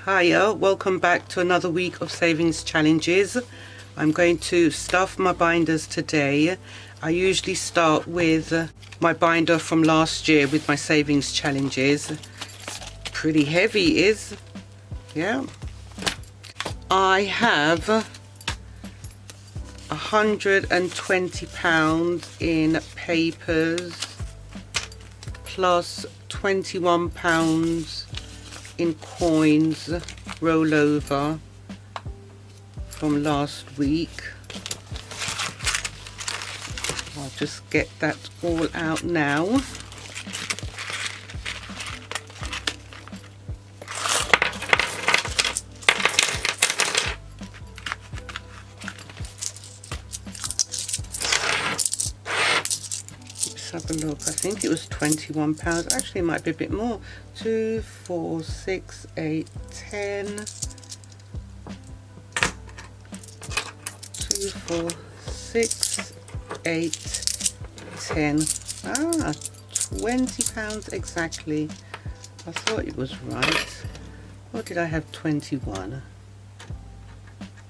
Hiya, welcome back to another week of savings challenges. I'm going to stuff my binders today. I usually start with my binder from last year with my savings challenges. It's pretty heavy, yeah. I have £120 in papers plus £21 in coins rollover from last week. I'll just get that all out now. Let's have a look. I think it was £21. Actually, it might be a bit more. 2, 4, 6, 8, 10. 2, 4, 6, 8, 10. Ah, £20 exactly. I thought it was right. Or did I have 21?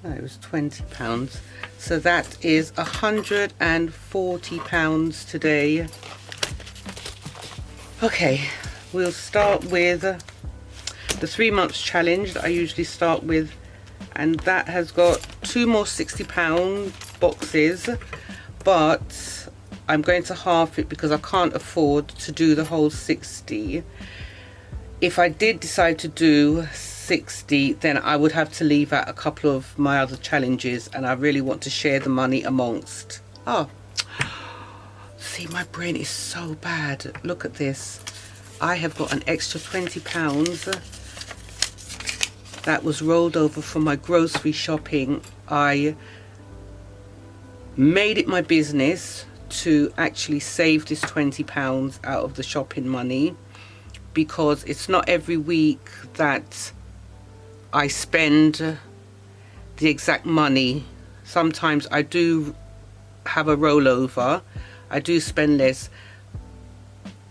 No, it was £20. So that is £140 today. Okay, we'll start with the 3 months challenge that I usually start with, and that has got 2 more £60 boxes, but I'm going to half it because I can't afford to do the whole 60. If I did decide to do 60, then I would have to leave out a couple of my other challenges, and I really want to share the money amongst. Oh, see, my brain is so bad. Look at this. I have got an extra £20 that was rolled over from my grocery shopping. I made it my business to actually save this £20 out of the shopping money, because it's not every week that I spend the exact money. Sometimes I do have a rollover. I do spend less.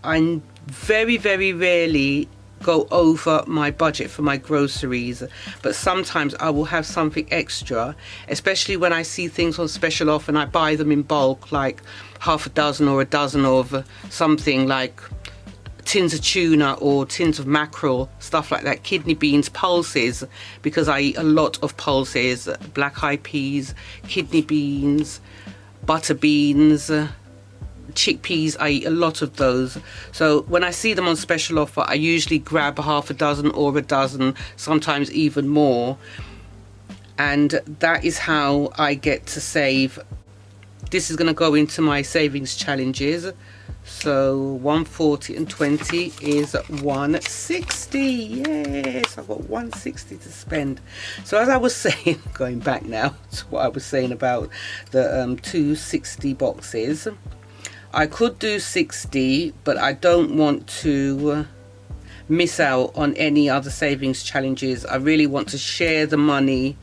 I very, very rarely go over my budget for my groceries, but sometimes I will have something extra, especially when I see things on special offer and I buy them in bulk, like half a dozen or a dozen of something, like tins of tuna or tins of mackerel, stuff like that, kidney beans, pulses, because I eat a lot of pulses, black eyed peas, kidney beans, butter beans, chickpeas. I eat a lot of those. So when I see them on special offer, I usually grab half a dozen or a dozen, sometimes even more, and that is how I get to save. This is going to go into my savings challenges. So 140 and 20 is 160. Yes, I've got 160 to spend. So as I was saying, going back now to what I was saying about the 260 boxes, I could do 60, but I don't want to miss out on any other savings challenges. I really want to share the money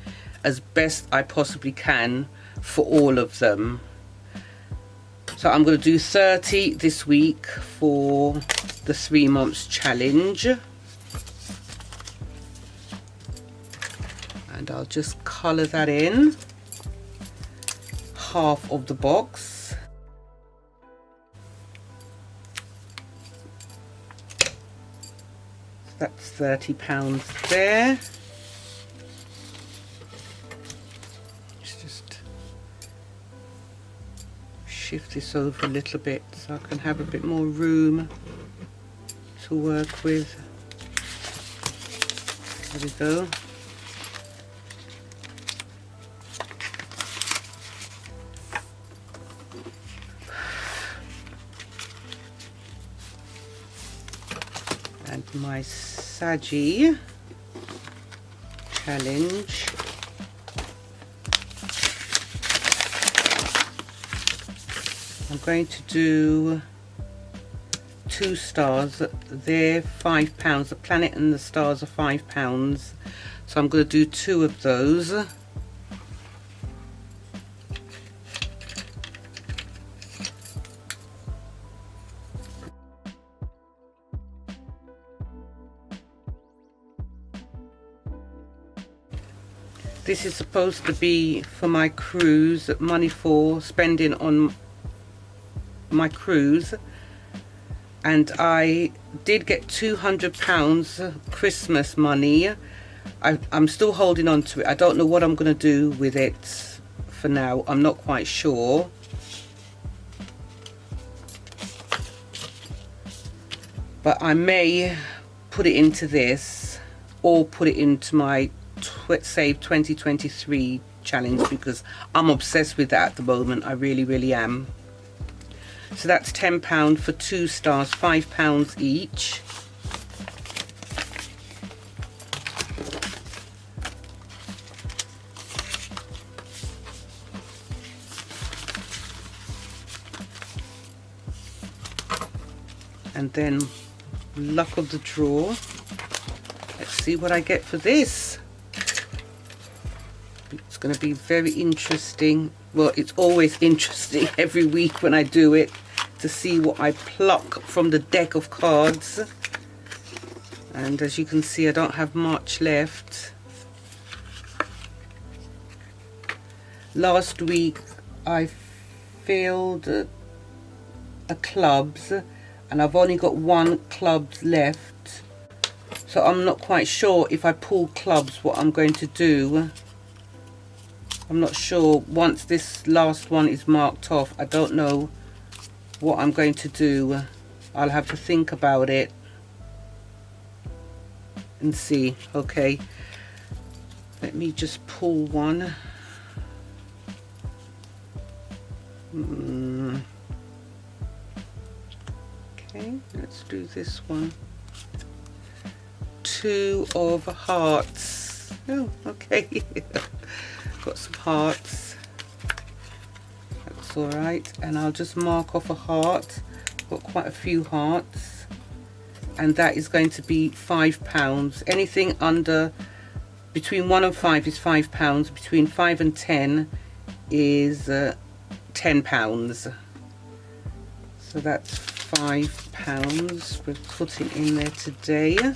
as best I possibly can for all of them. So I'm going to do 30 this week for the 3 months challenge. And I'll just colour that in. Half of the box. So that's £30 there. Shift this over a little bit so I can have a bit more room to work with. There we go. And my Saji challenge. I'm going to do 2 stars. They're £5. The planet and the stars are £5. So I'm going to do 2 of those. This is supposed to be for my cruise, money for spending on my cruise. And I did get £200 Christmas money. I'm still holding on to it. I don't know what I'm going to do with it for now. I'm not quite sure. But I may put it into this or put it into my Save 2023 challenge, because I'm obsessed with that at the moment. I really am. So that's £10 for 2 stars, £5 each. And then luck of the draw. Let's see what I get for this. It's going to be very interesting. Well, it's always interesting every week when I do it, to see what I pluck from the deck of cards. And as you can see, I don't have much left. Last week I filled a clubs, and I've only got 1 clubs left, so I'm not quite sure if I pull clubs what I'm going to do. I'm not sure. Once this last one is marked off, I don't know what I'm going to do. I'll have to think about it and see. Okay, let me just pull one. Okay, let's do this one. 2 of hearts. Oh, okay. Got some hearts. That's all right. And I'll just mark off a heart. Got quite a few hearts. And that is going to be £5. Anything under, between 1 and 5 is £5. Between 5 and 10 is £10. So that's £5 we're putting in there today.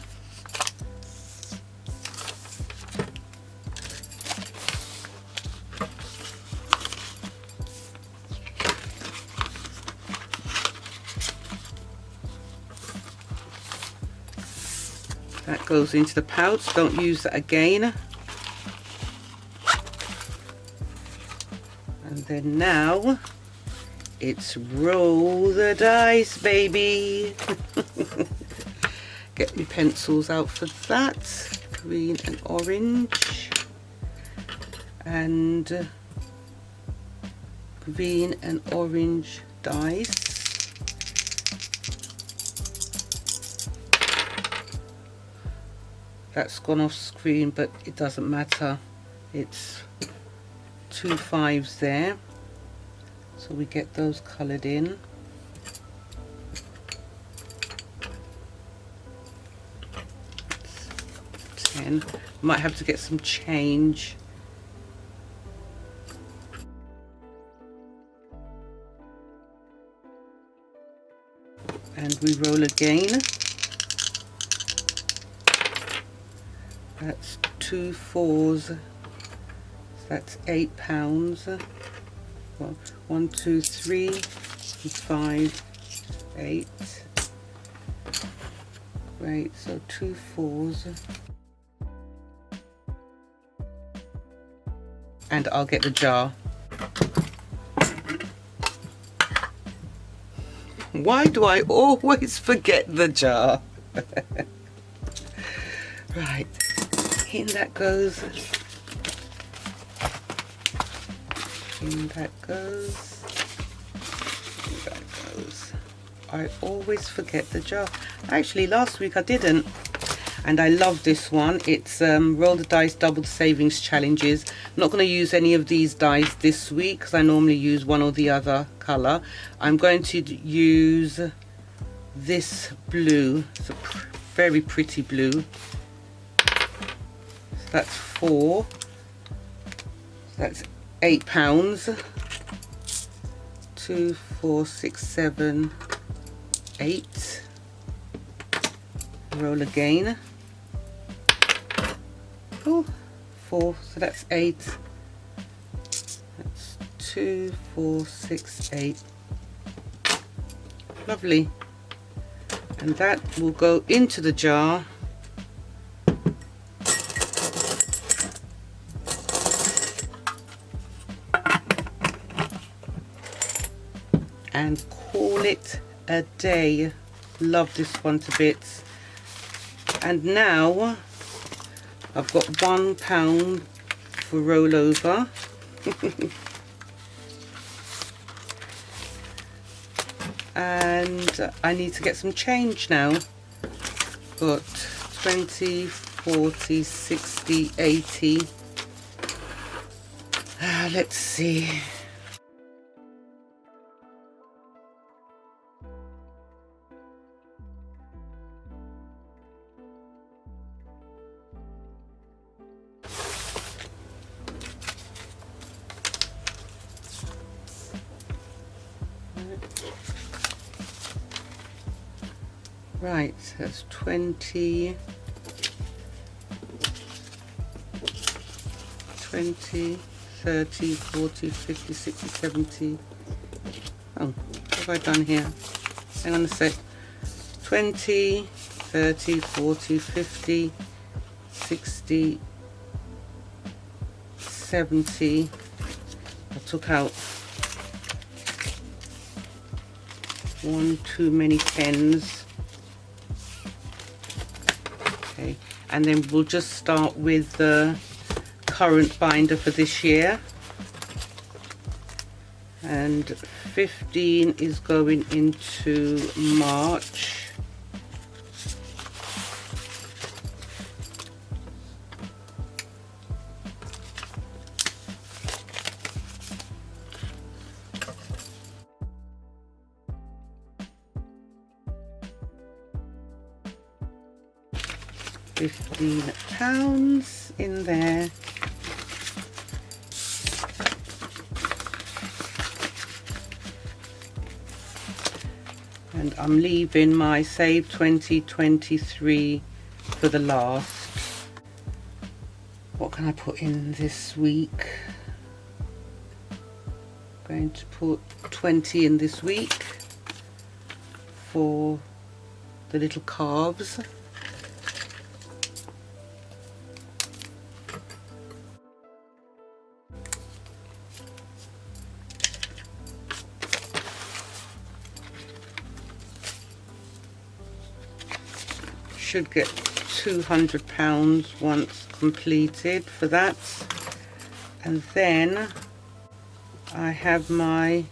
That goes into the pouch. Don't use that again. And then now it's roll the dice, baby. Get my pencils out for that. Green and orange. And green and orange dice. That's gone off screen, but it doesn't matter. It's 2 5s there. So we get those coloured in. That's 10. Might have to get some change. And we roll again. That's 2 4s. So that's £8. Well, 1 2 3 5 8. Great, so 2 4s. And I'll get the jar. Why do I always forget the jar? Right, in that goes. In that goes. In that goes. I always forget the jar. Actually, last week I didn't. And I love this one. It's roll the dice, double the savings challenges. I'm not going to use any of these dice this week because I normally use one or the other colour. I'm going to use this blue. It's a very pretty blue. So that's 4. So that's £8. 2 4 6 7 8. Roll again. Oh, 4, so that's 8. That's 2, 4, 6, 8. Lovely. And that will go into the jar. And call it a day. Love this one to bits. And now I've got £1 for rollover. And I need to get some change now. Got 20, 40, 60, 80. Let's see. Right, that's 20, 20, 30, 40, 50, 60, 70. Oh, what have I done here? Hang on a sec. 20, 30, 40, 50, 60, 70. I took out one too many pens. Okay, and then we'll just start with the current binder for this year. And 15 is going into March. £15 in there. And I'm leaving my Save 2023 for the last. What can I put in this week? I'm going to put 20 in this week for the little calves. Should get £200 once completed for that. And then I have my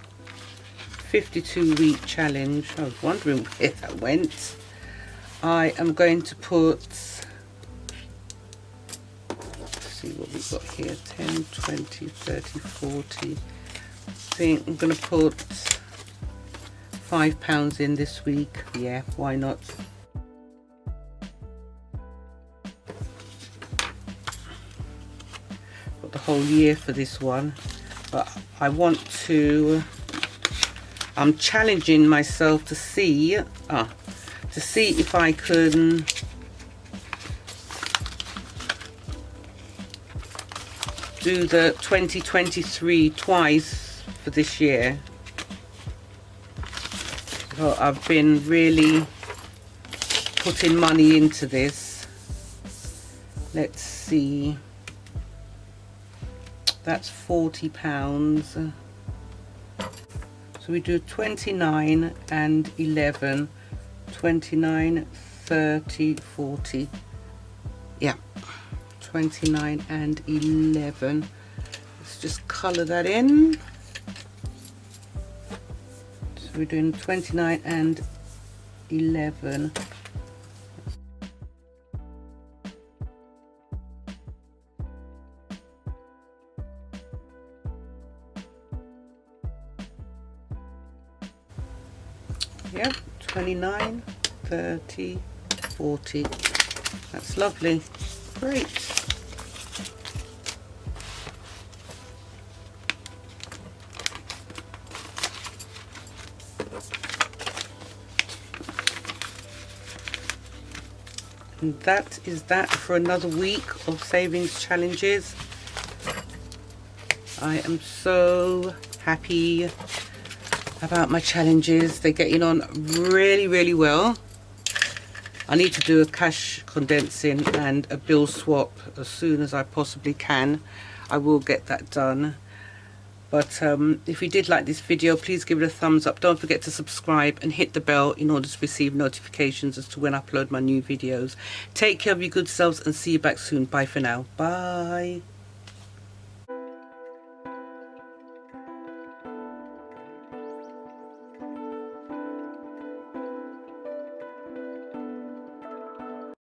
52-week challenge. I was wondering where that went. I am going to put, let's see what we've got here, 10, 20, 30, 40. I think I'm going to put £5 in this week. Yeah, why not? Got the whole year for this one, but I want to, I'm challenging myself to see if I can do the 2023 twice for this year. So I've been really putting money into this. Let's see. That's £40. So we do 29 and 11. 29, 30, 40. Yeah, 29 and 11. Let's just colour that in. So we're doing 29 and 11. Yep, 29, 30, 40. That's lovely. Great. And that is that for another week of savings challenges. I am so happy about my challenges. They're getting on really, really well. I need to do a cash condensing and a bill swap as soon as I possibly can. I will get that done. But if you did like this video, please give it a thumbs up. Don't forget to subscribe and hit the bell in order to receive notifications as to when I upload my new videos. Take care of your good selves and see you back soon. Bye for now. Bye.